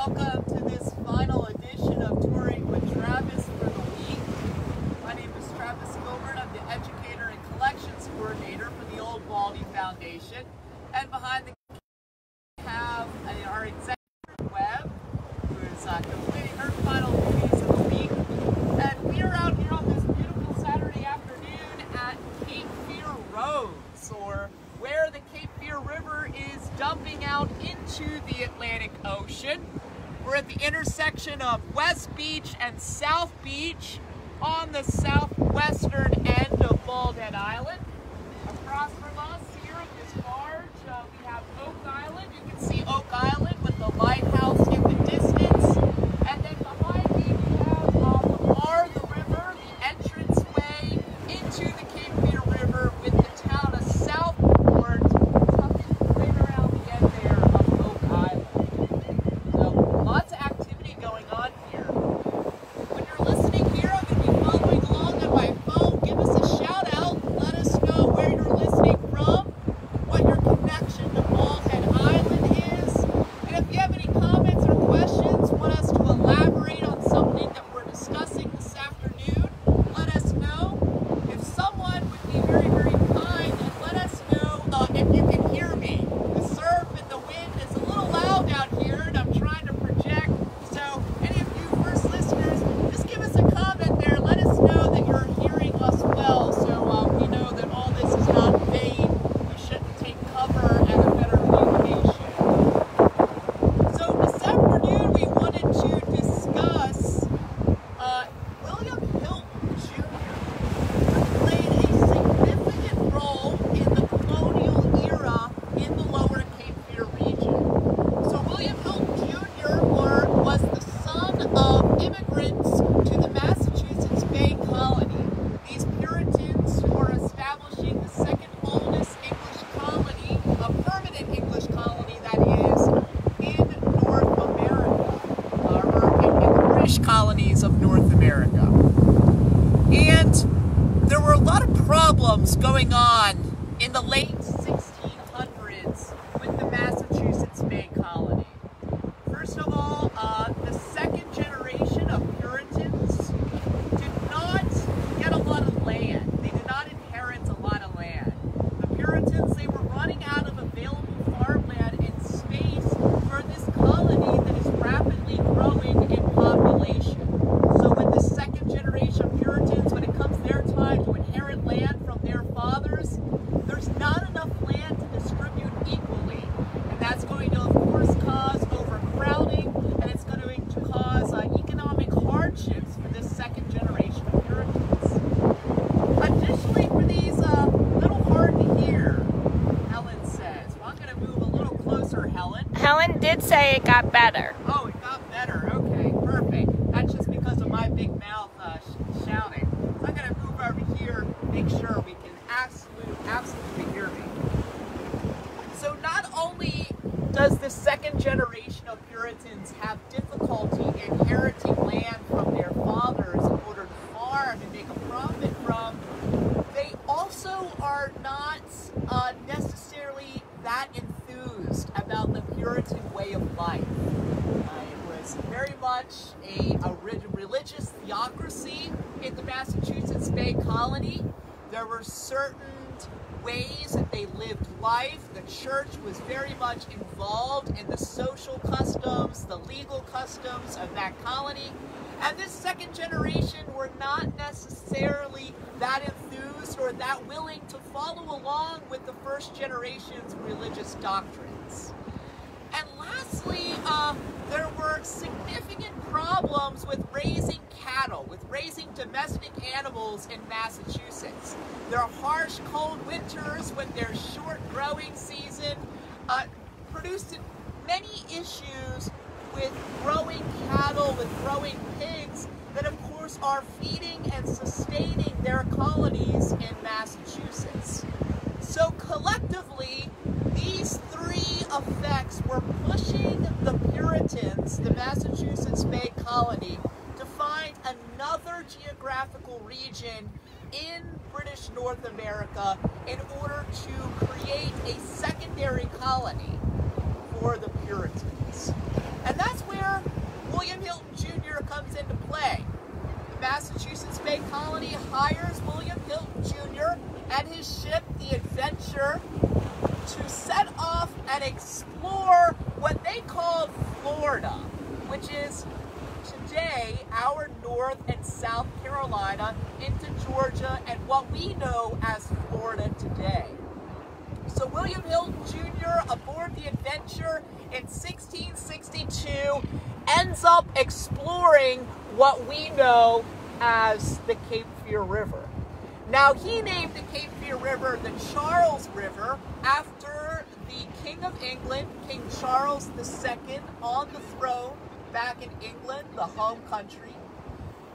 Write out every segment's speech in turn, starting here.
welcome to this final edition of Touring with Travis for the week. My name is Travis Gilbert. I'm the Educator and Collections Coordinator for the Old Baldy Foundation. And behind the camera, we have our Executive Webb, who is completing her final duties of the week. And we are out here on this beautiful Saturday afternoon at Cape Fear Roads, or where the Cape Fear River is dumping out into the Atlantic Ocean. We're at the intersection of West Beach and South Beach on the southwestern end of Baldy Island. Across from us here at this barge, we have Oak Island. You can see Oak Island with the lighthouse in the distance. And then behind me we have the bar, the river, the entranceway into the Cape Fear River with the town of Southport tucked right around the end there of Oak Island. So lots of activity going on here. When you're listening here, I'm going to be following along on my phone. Give us a shout out. Let us know where you're listening from, what your connection to Baldy Island is. And if you have any comments or questions, want us to elaborate on something that we're discussing this afternoon, let us know. If someone would be very, very kind and let us know if you can hear me. The surf and the wind is a little loud out here, and I'm trying to project. So any of you first listeners, just give us a comment there. Let us know that you're hearing us well, so we know that all this is not vain. We shouldn't take cover at a better location. So this afternoon we wanted to discuss William Hilton Jr., who played a significant role in the colonial era in the lower Cape Fear region. So William Hilton Jr. was the son of immigrants to the Massachusetts Bay Colony. These Puritans who were establishing the second oldest English colony, a permanent English colony that is, in North America, or in the British colonies of North America. And there were a lot of problems going on in the late 1600s with the Massachusetts Bay Colony. First of all, the second generation of Puritans did not get a lot of land. They did not inherit a lot of land. The Puritans, they were running out of available farmland and space for this colony that is rapidly growing in population. So when the second generation of Puritans, when it comes their time to inherit land from their fathers, there's not enough land to distribute equally. And that's going to, of course, cause overcrowding, and it's going to cause economic hardships for this second generation of Puritans. Additionally, for these, little hard to hear, Helen says. Well, I'm going to move a little closer, Helen. Helen did say it got better. Oh, it got better. Okay, perfect. That's just because of my big mouth shouting. So I'm going to move over here, make sure we can absolutely hear me. So not only does the second generation of Puritans have difficulty inheriting land from their fathers in order to farm and make a profit from, they also are not necessarily that enthused about the Puritan way of life. It was very much a religious theocracy in the Massachusetts Bay Colony. There were certain ways that they lived life. The church was very much involved in the social customs, the legal customs of that colony. And this second generation were not necessarily that enthused or that willing to follow along with the first generation's religious doctrines. And lastly, there were significant problems with raising cattle, with raising domestic animals in Massachusetts. Their harsh, cold winters with their short growing season produced many issues with growing cattle, with growing pigs that of course are feeding and sustaining their colonies in Massachusetts. So collectively, these three effects were pushing the Puritans, the Massachusetts Bay Colony, to find another geographical region in British North America in order to create a secondary colony for the Puritans. And that's where William Hilton Jr. comes into play. The Massachusetts Bay Colony hires William Hilton Jr. and his ship, the Adventure, to set off and explore what they called Florida, which is today our North and South Carolina into Georgia and what we know as Florida today. So William Hilton Jr. aboard the Adventure in 1662 ends up exploring what we know as the Cape Fear River. Now, he named the Cape Fear River the Charles River after the King of England, King Charles II, on the throne back in England, the home country.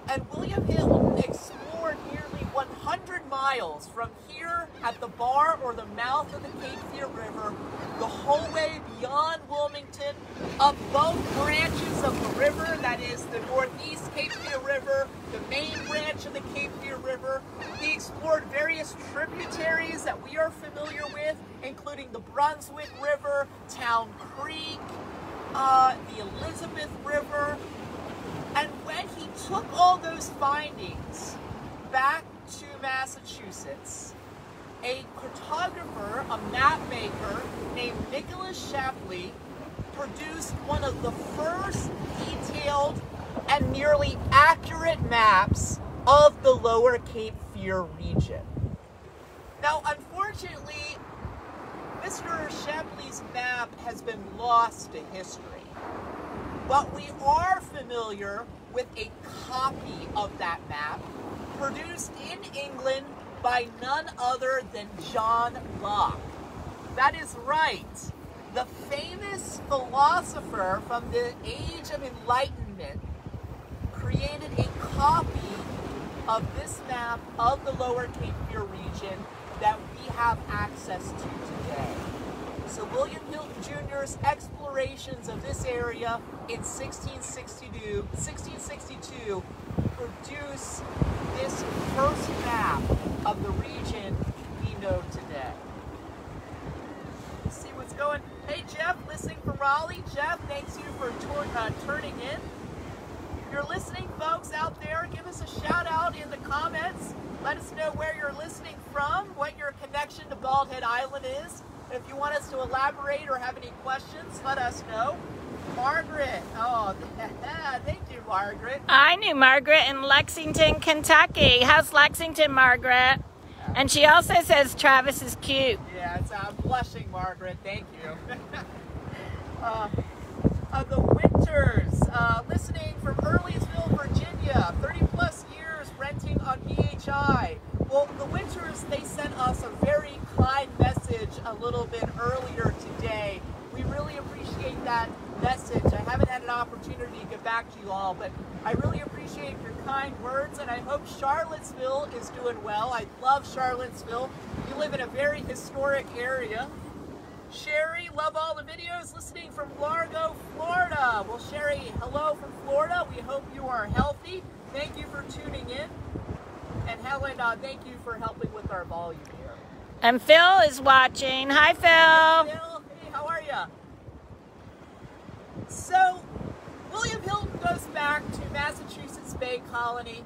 And William Hilton explored nearly 100 miles from here at the bar or the mouth of the Cape Fear River, the whole way beyond Wilmington, up both branches of the river, that is the Northeast Cape Fear River, the main branch of the Cape Fear River. He explored various tributaries that we are familiar with, including the Brunswick River, Town Creek, the Elizabeth River. And when he took all those findings back to Massachusetts, a cartographer, a map maker named Nicholas Shapley produced one of the first detailed and nearly accurate maps of the Lower Cape Fear region. Now, unfortunately, Mr. Shapley's map has been lost to history. But we are familiar with a copy of that map produced in England by none other than John Locke. That is right. The famous philosopher from the Age of Enlightenment created a copy of this map of the Lower Cape Fear region that we have access to today. So William Hilton Jr.'s explorations of this area in 1662 produce this first map of the region we know today. Let's see what's going. Hey Jeff, listening from Raleigh. Jeff, thanks you for turning in. If you're listening, folks out there, give us a shout out in the comments. Let us know where you're listening from, what your connection to Bald Head Island is. If you want us to elaborate or have any questions, let us know. Margaret. Oh, thank you, Margaret. I knew Margaret in Lexington, Kentucky. How's Lexington, Margaret? And she also says Travis is cute. Yeah, I'm blushing, Margaret. Thank you. The Winters, listening from Earlysville, Virginia. 30 plus years renting on BHI. Well, the Winters, they sent us a very kind message a little bit earlier today. We really appreciate that message. I haven't had an opportunity to get back to you all, but I really appreciate your kind words, and I hope Charlottesville is doing well. I love Charlottesville. You live in a very historic area. Sherry, love all the videos, listening from Largo, Florida. Well, Sherry, hello from Florida. We hope you are healthy. Thank you for tuning in. And Helen, thank you for helping with our volume here. And Phil is watching. Hi, Phil. Hey, Phil. Hey, how are you? So, William Hilton goes back to Massachusetts Bay Colony.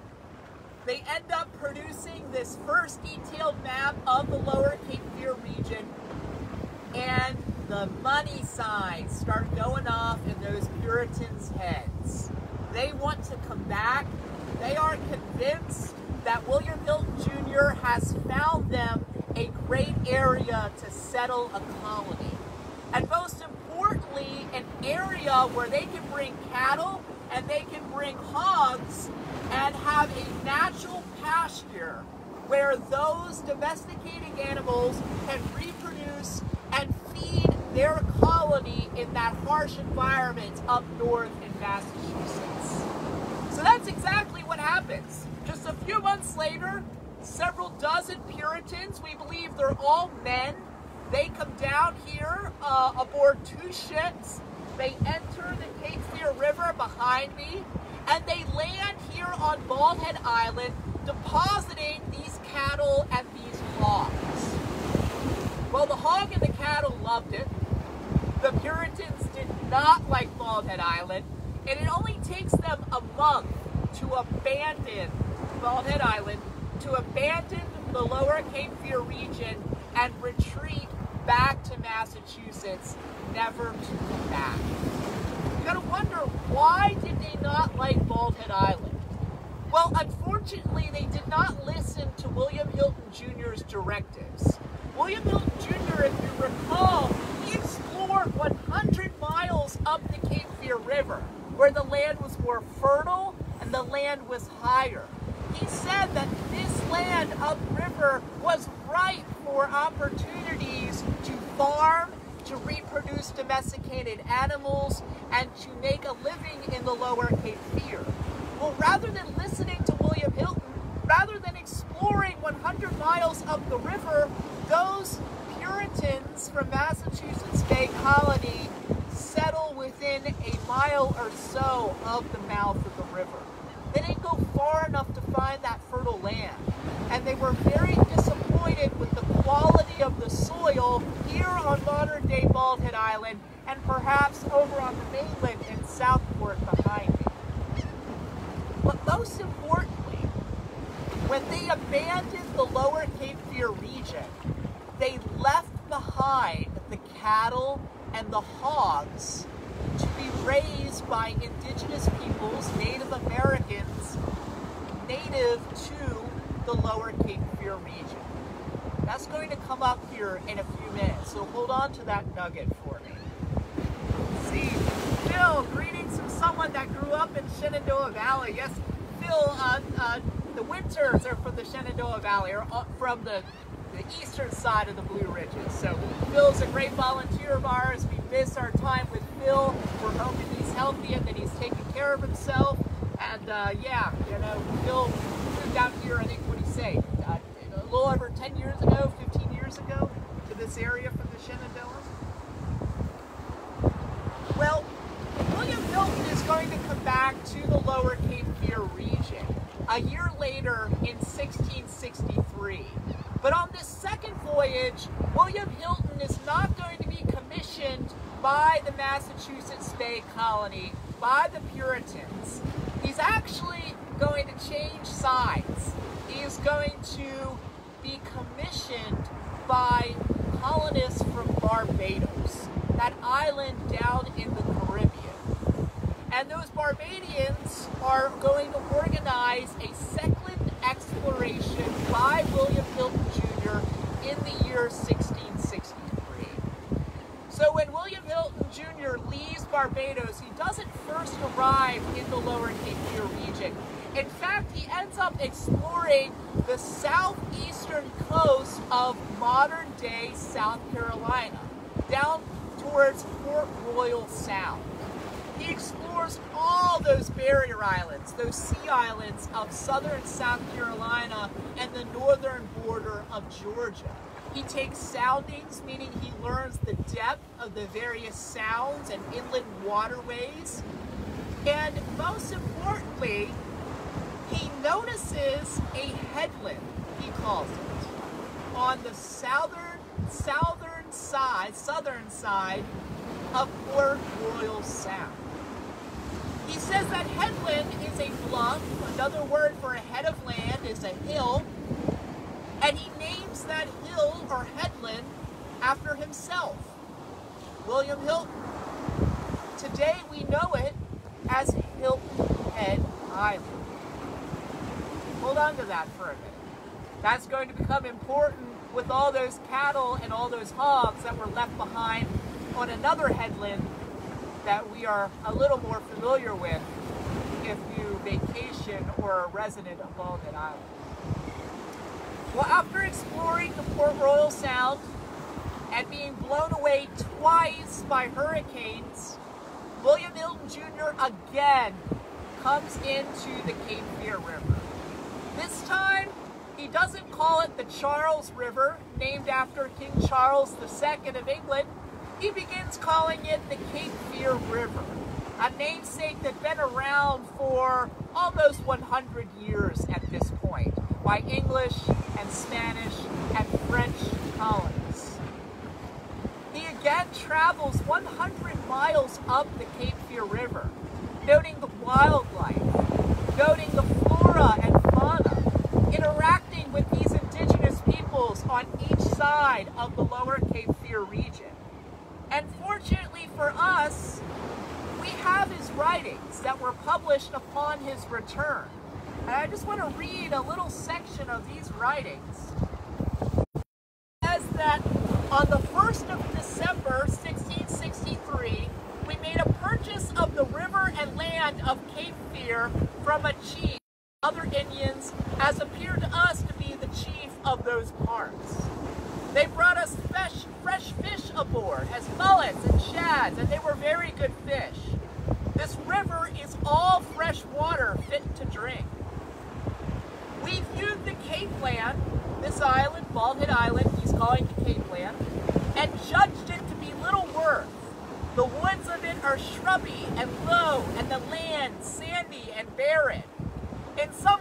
They end up producing this first detailed map of the Lower Cape Fear region, and the money signs start going off in those Puritans' heads. They want to come back. They are convinced that William Hilton Jr. has found them a great area to settle a colony. And most importantly, an area where they can bring cattle and they can bring hogs and have a natural pasture where those domesticating animals can reproduce and feed their colony in that harsh environment up north in Massachusetts. So that's exactly what happens. Just a few months later, several dozen Puritans, we believe they're all men, they come down here aboard 2 ships. They enter the Cape Fear River behind me, and they land here on Bald Head Island, depositing these cattle and these hogs. Well, the hog and the cattle loved it. The Puritans did not like Bald Head Island. And it only takes them a month to abandon Bald Head Island, to abandon the lower Cape Fear region and retreat back to Massachusetts, never to come back. You gotta wonder, why did they not like Bald Head Island? Well, unfortunately, they did not listen to William Hilton Jr.'s directives. William Hilton Jr., if you recall, he explored 100 miles up the Cape Fear River, where the land was more fertile and the land was higher. He said that this land upriver was ripe for opportunities to farm, to reproduce domesticated animals, and to make a living in the lower Cape Fear. Well, rather than listening to William Hilton, rather than exploring 100 miles up the river, those Puritans from Massachusetts Bay Colony settle within a mile or so of the mouth of the river. They didn't go far enough to find that fertile land, and they were very disappointed with the quality of the soil here on modern-day Bald Head Island, and perhaps over on the mainland in Southport behind me. But most importantly, when they abandoned the lower Cape Fear region, they left behind the cattle and the hogs to be raised by indigenous peoples, Native Americans, native to the lower Cape Fear region. That's going to come up here in a few minutes, so hold on to that nugget for me. See, Phil, greetings from someone that grew up in Shenandoah Valley. Yes, Phil, the Winters are from the Shenandoah Valley, or from the eastern side of the Blue Ridges. So Phil's a great volunteer of ours. We miss our time with Phil. We're hoping he's healthy and that he's taking care of himself. And yeah, you know, Phil moved out here, I think, what did he say? A little over 10 years ago, 15 years ago, to this area from the Shenandoah. Well, William Hilton is going to come back to the lower Cape Fear region a year later in 1663. But on this second voyage, William Hilton is not going to be commissioned by the Massachusetts Bay Colony, by the Puritans. He's actually going to change sides. He is going to be commissioned by colonists from Barbados, that island down in the Caribbean. And those Barbadians are going to organize a second exploration by William Hilton Jr. in the year 1663. So when William Hilton Jr. leaves Barbados, he doesn't first arrive in the lower Cape Fear region. In fact, he ends up exploring the southeastern coast of modern-day South Carolina, down towards Port Royal Sound. He explores all those barrier islands, those sea islands of southern South Carolina and the northern border of Georgia. He takes soundings, meaning he learns the depth of the various sounds and inland waterways. And most importantly, he notices a headland, he calls it, on the southern side of Port Royal Sound. He says that headland is a bluff. Another word for a head of land is a hill. And he names that hill or headland after himself, William Hilton. Today we know it as Hilton Head Island. Hold on to that for a minute. That's going to become important with all those cattle and all those hogs that were left behind on another headland that we are a little more familiar with if you vacation or are a resident of Bald Head Island. Well, after exploring the Port Royal Sound and being blown away twice by hurricanes, William Hilton Jr. again comes into the Cape Fear River. This time, he doesn't call it the Charles River, named after King Charles II of England. He begins calling it the Cape Fear River, a namesake that's been around for almost 100 years at this point, by English and Spanish and French colonies. He again travels 100 miles up the Cape Fear River, noting the wildlife, noting the flora and fauna, interacting with these indigenous peoples on each side of the lower Cape Fear region. And fortunately for us, we have his writings that were published upon his return. And I just want to read a little section of these writings. It says that on the 1st of December, 1663, we made a purchase of the river and land of Cape Fear from a chief, other Indians, as appeared to us to be the chief of those parts. They brought us fresh fish aboard, as mullets and shads, and they were very good fish. This river is all fresh water fit to drink. We viewed the Cape Land, this island, Bald Island, he's calling it Cape Land, and judged it to be little worth. The woods of it are shrubby and low, and the land sandy and barren. In some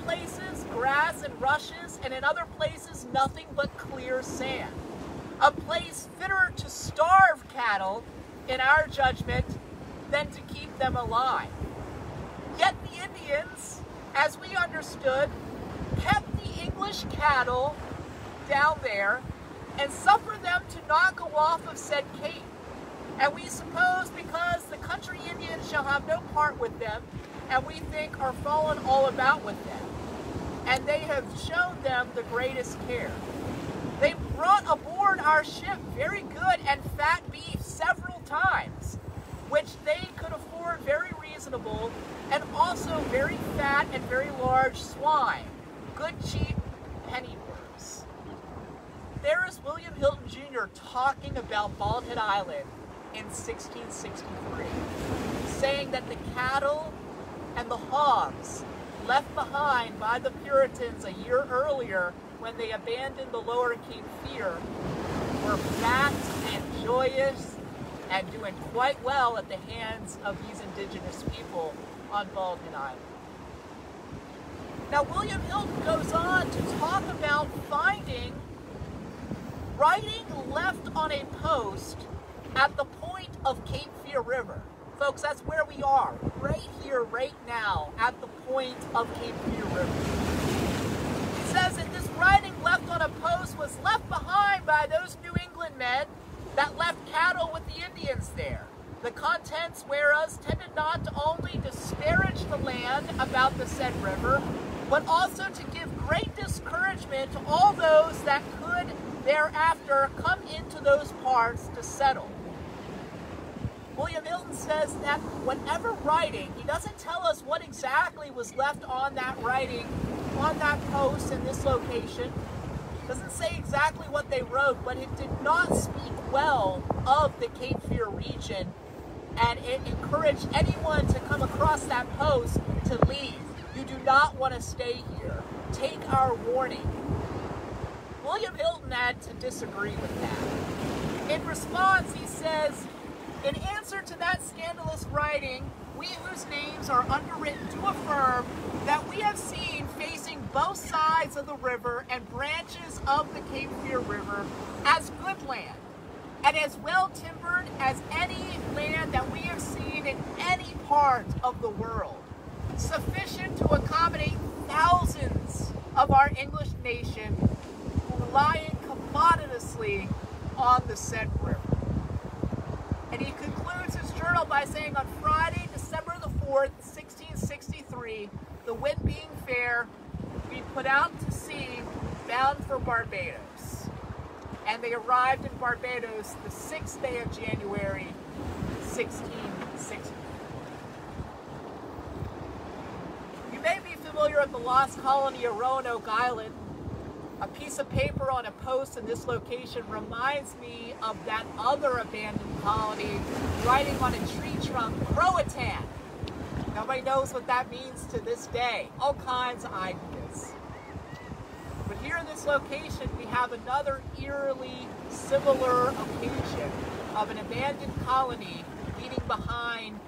places, grass and rushes, and in other places, nothing but clear sand. A place fitter to starve cattle, in our judgment, than to keep them alive. Yet the Indians, as we understood, kept the English cattle down there and suffered them to not go off of said cape. And we suppose because the country Indians shall have no part with them, and we think are fallen all about with them. And they have shown them the greatest care. They brought aboard our ship very good and fat beef several times, which they could afford very reasonable, and also very fat and very large swine, good cheap pennyworths. There is William Hilton Jr. talking about Bald Head Island in 1663, saying that the cattle and the hogs left behind by the Puritans a year earlier when they abandoned the lower Cape Fear were fat and joyous and doing quite well at the hands of these indigenous people on Bald Head Island. Now William Hilton goes on to talk about finding writing left on a post at the point of Cape Fear River. Folks, that's where we are, right here, right now, at the point of Cape Fear River. He says that this writing left on a post was left behind by those New England men that left cattle with the Indians there. The contents whereas tended not to only disparage the land about the said river, but also to give great discouragement to all those that could thereafter come into those parts to settle. William Hilton says that whatever writing, he doesn't tell us what exactly was left on that writing, on that post in this location. Doesn't say exactly what they wrote, but it did not speak well of the Cape Fear region, and it encouraged anyone to come across that post to leave. You do not want to stay here. Take our warning. William Hilton had to disagree with that. In response, he says, in answer to that scandalous writing, we whose names are underwritten do affirm that we have seen facing both sides of the river and branches of the Cape Fear River as good land, and as well timbered as any land that we have seen in any part of the world, sufficient to accommodate thousands of our English nation who lie commoditously on the said river. And he concludes his journal by saying, on Friday, December the 4th, 1663, the wind being fair, we put out to sea, bound for Barbados. And they arrived in Barbados the 6th day of January, 1660. You may be familiar with the lost colony of Roanoke Island. A piece of paper on a post in this location reminds me of that other abandoned colony writing on a tree trunk, Croatan. Nobody knows what that means to this day. All kinds of ideas. But here in this location, we have another eerily similar occasion of an abandoned colony leaving behind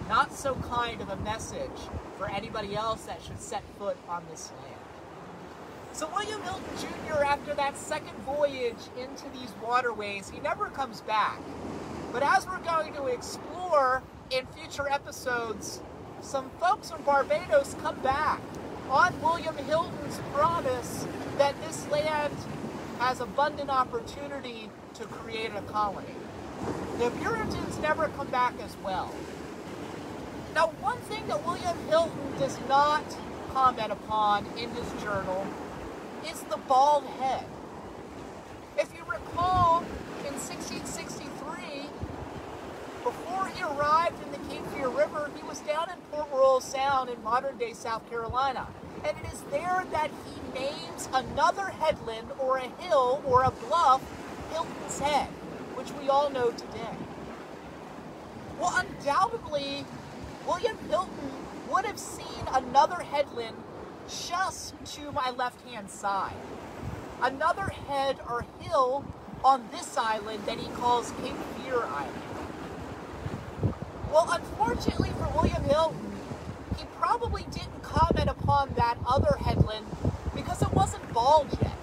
not so kind of a message for anybody else that should set foot on this land. So William Hilton Jr., after that second voyage into these waterways, he never comes back. But as we're going to explore in future episodes, some folks from Barbados come back on William Hilton's promise that this land has abundant opportunity to create a colony. The Puritans never come back as well. Now, one thing that William Hilton does not comment upon in his journal is the bald head. If you recall, in 1663, before he arrived in the Cape Fear River, he was down in Port Royal Sound in modern-day South Carolina. And it is there that he names another headland or a hill or a bluff Hilton's Head, which we all know today. Well, undoubtedly, William Hilton would have seen another headland just to my left-hand side. Another head or hill on this island that he calls Cape Fear Island. Well, unfortunately for William Hilton, he probably didn't comment upon that other headland because it wasn't bald yet.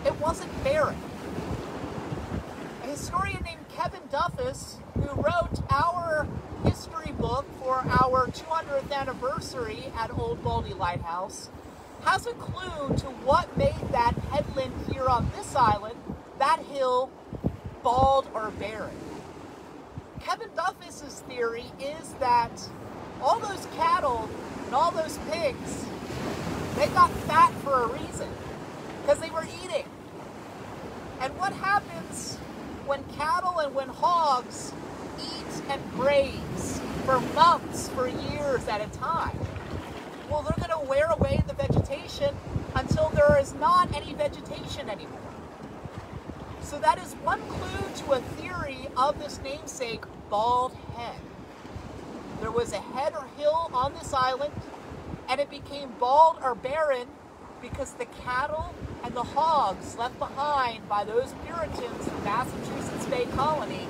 It wasn't barren. A historian named Kevin Duffus, who wrote our history book for our 200th anniversary at Old Baldy Lighthouse, has a clue to what made that headland here on this island, that hill, bald or barren. Kevin Duffus's theory is that all those cattle and all those pigs, they got fat for a reason, because they were eating. And what happens when cattle and when hogs eat and graze for months, for years at a time? Well, they're going to wear away the vegetation until there is not any vegetation anymore. So that is one clue to a theory of this namesake, bald head. There was a head or hill on this island, and it became bald or barren because the cattle and the hogs left behind by those Puritans in Massachusetts Bay Colony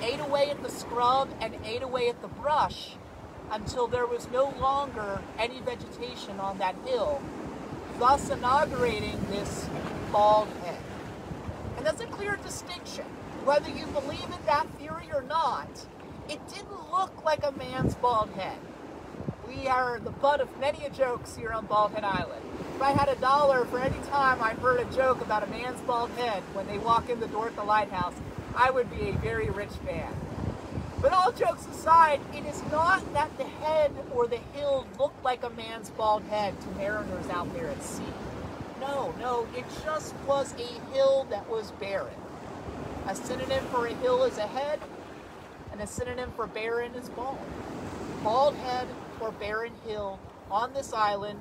ate away at the scrub and ate away at the brush until there was no longer any vegetation on that hill, thus inaugurating this bald head. And that's a clear distinction. Whether you believe in that theory or not, it didn't look like a man's bald head. We are the butt of many jokes here on Bald Head Island. If I had $1 for any time I heard a joke about a man's bald head when they walk in the door at the lighthouse, I would be a very rich man. But all jokes aside, it is not that the head or the hill looked like a man's bald head to mariners out there at sea. No, it just was a hill that was barren. A synonym for a hill is a head, and a synonym for barren is bald. Bald head or barren hill on this island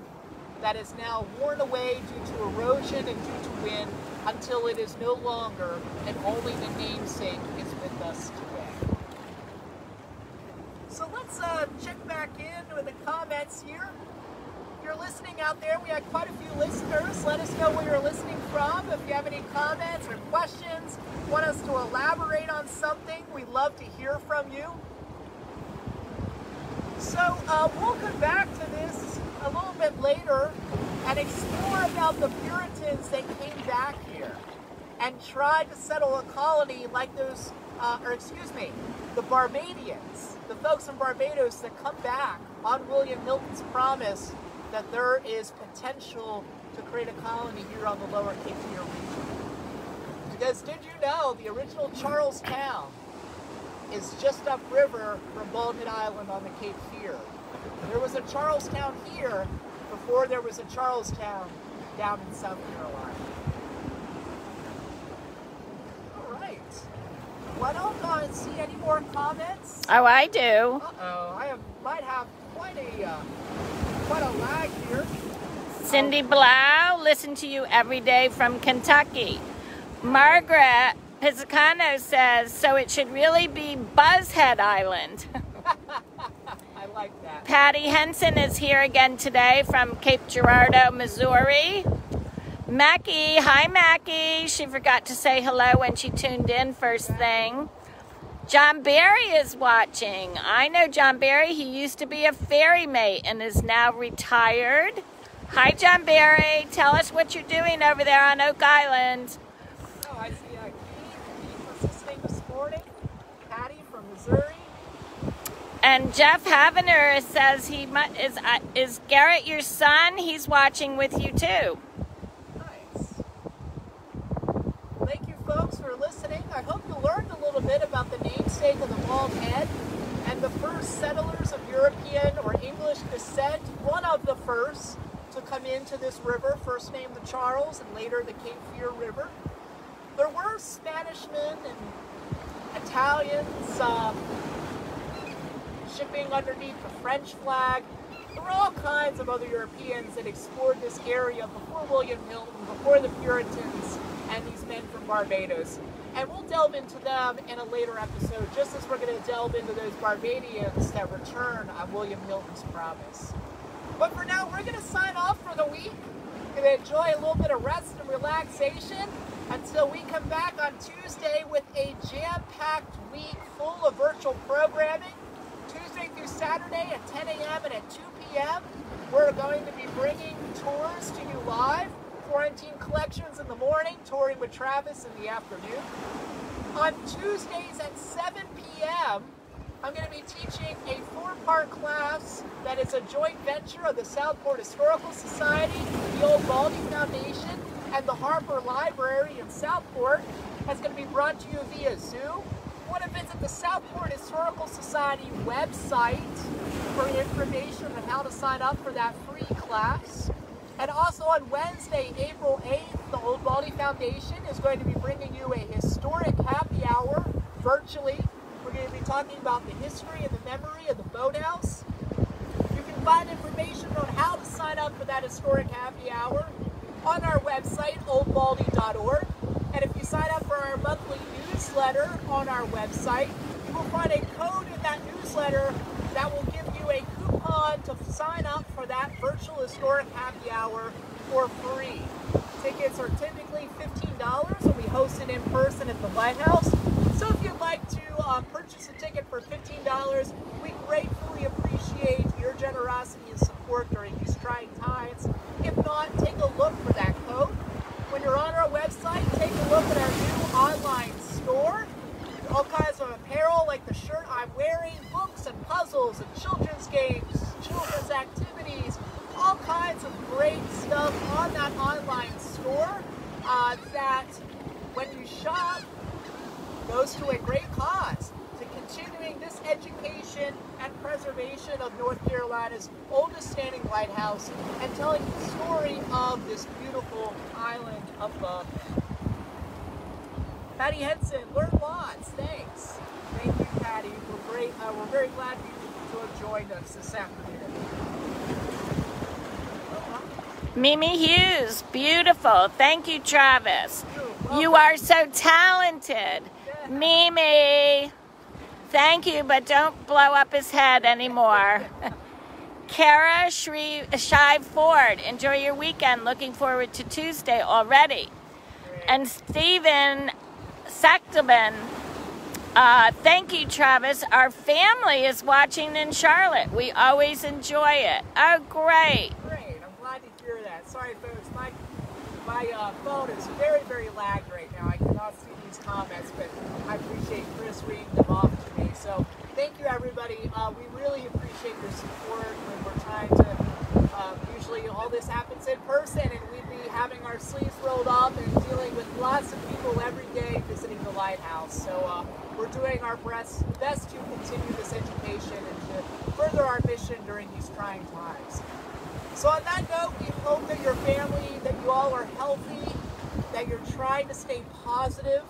that is now worn away due to erosion and due to wind until it is no longer, and only the namesake is with us today. So let's check back in with the comments here. If you're listening out there, we had quite a few listeners. Let us know where you're listening from. If you have any comments or questions, want us to elaborate on something, we'd love to hear from you. So we'll come back to this a little bit later and explore about the Puritans that came back here and tried to settle a colony like those, the Barbadians, the folks in Barbados that come back on William Hilton's promise that there is potential to create a colony here on the lower Cape Fear region. Because did you know the original Charlestown is just upriver from Bald Head Island on the Cape Fear? There was a Charlestown here before there was a Charlestown down in South Carolina. All right. Well, I don't see any more comments. Oh, I do. Uh-oh, might have quite a lag here. Cindy Blau, listen to you every day from Kentucky. Margaret Pizzacano says, so it should really be Buzzhead Island. I like that. Patty Henson is here again today from Cape Girardeau, Missouri. Mackie, hi Mackie. She forgot to say hello when she tuned in first thing. John Barry is watching. I know John Barry. He used to be a ferry mate and is now retired. Hi John Barry. Tell us what you're doing over there on Oak Island. Oh, I see Keith was listening this morning. Patty from Missouri. And Jeff Havener says is Garrett your son? He's watching with you too. Nice. Thank you folks for listening. I hope you learned a little bit about the namesake of the bald head and the first settlers of European or English descent, one of the first to come into this river, first named the Charles and later the Cape Fear River. There were Spanishmen and Italians shipping underneath the French flag. There were all kinds of other Europeans that explored this area before William Hilton, before the Puritans, and these men from Barbados. And we'll delve into them in a later episode, just as we're going to delve into those Barbadians that return on William Hilton's promise. But for now, we're going to sign off for the week. We're going to enjoy a little bit of rest and relaxation until we come back on Tuesday with a jam-packed week full of virtual programming. Tuesday through Saturday at 10 a.m. and at 2 p.m. We're going to be bringing tours to you live. Quarantine Collections in the morning, touring with Travis in the afternoon. On Tuesdays at 7 p.m., I'm going to be teaching a 4-part class that is a joint venture of the Southport Historical Society, the Old Baldy Foundation, and the Harper Library in Southport. That's going to be brought to you via Zoom. You want to visit the Southport Historical Society website for information on how to sign up for that free class. And also on Wednesday, April 8th, the Old Baldy Foundation is going to be bringing you a historic happy hour virtually. We're going to be talking about the history and the memory of the boathouse. You can find information on how to sign up for that historic happy hour on our website, oldbaldy.org. And if you sign up for our monthly newsletter on our website, you will find a code in that newsletter that will give you a coupon to sign up for that virtual historic happy hour for free. Tickets are typically $15 when we host it in person at the Lighthouse. So if you'd like to purchase a ticket for $15, we gratefully appreciate your generosity and support during these trying times. If not, take a look for that code. When you're on our website, take a look at our new online store. All kinds of apparel like the shirt I'm wearing, books and puzzles and children's games, children's activities, all kinds of great stuff on that online store that when you shop goes to a great cause to continuing this education and preservation of North Carolina's oldest standing lighthouse and telling the story of this beautiful island of love. Patty Henson, learn lots. Thanks. Thank you, Patty. We're very glad you to have joined us this afternoon. Mimi Hughes, beautiful. Thank you, Travis. You are so talented. Mimi, thank you, but don't blow up his head anymore. Kara Shive Ford, enjoy your weekend. Looking forward to Tuesday already. And Stephen Sachtelman, thank you, Travis. Our family is watching in Charlotte. We always enjoy it. Oh, great. Great. I'm glad to hear that. Sorry, folks. My phone is very, very lagged right now. I cannot see these comments, but I appreciate Chris reading them off to me. So thank you, everybody. We really appreciate your support when we're trying to, usually all this happens in person, and we'd be having our sleeves rolled up and dealing with lots of people every day visiting the lighthouse. So we're doing our best to continue this education and to further our mission during these trying times. So on that note, we hope that your family, that you all are healthy, that you're trying to stay positive.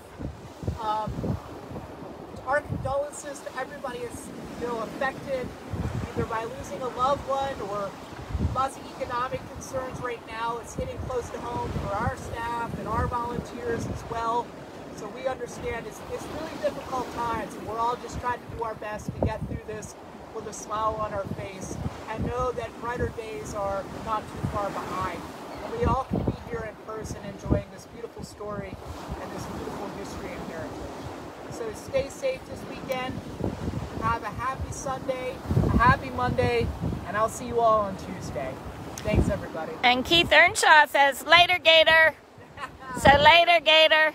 Our condolences to everybody who's affected either by losing a loved one or lots of economic concerns right now. It's hitting close to home for our staff and our volunteers as well. So we understand it's really difficult times, and we're all just trying to do our best to get through this with a smile on our face and know that brighter days are not too far behind. And we all can be here in person enjoying this beautiful story and this beautiful history and heritage. So stay safe this weekend. Have a happy Sunday, a happy Monday, and I'll see you all on Tuesday. Thanks, everybody. And Keith Earnshaw says, later, Gator. So later, Gator.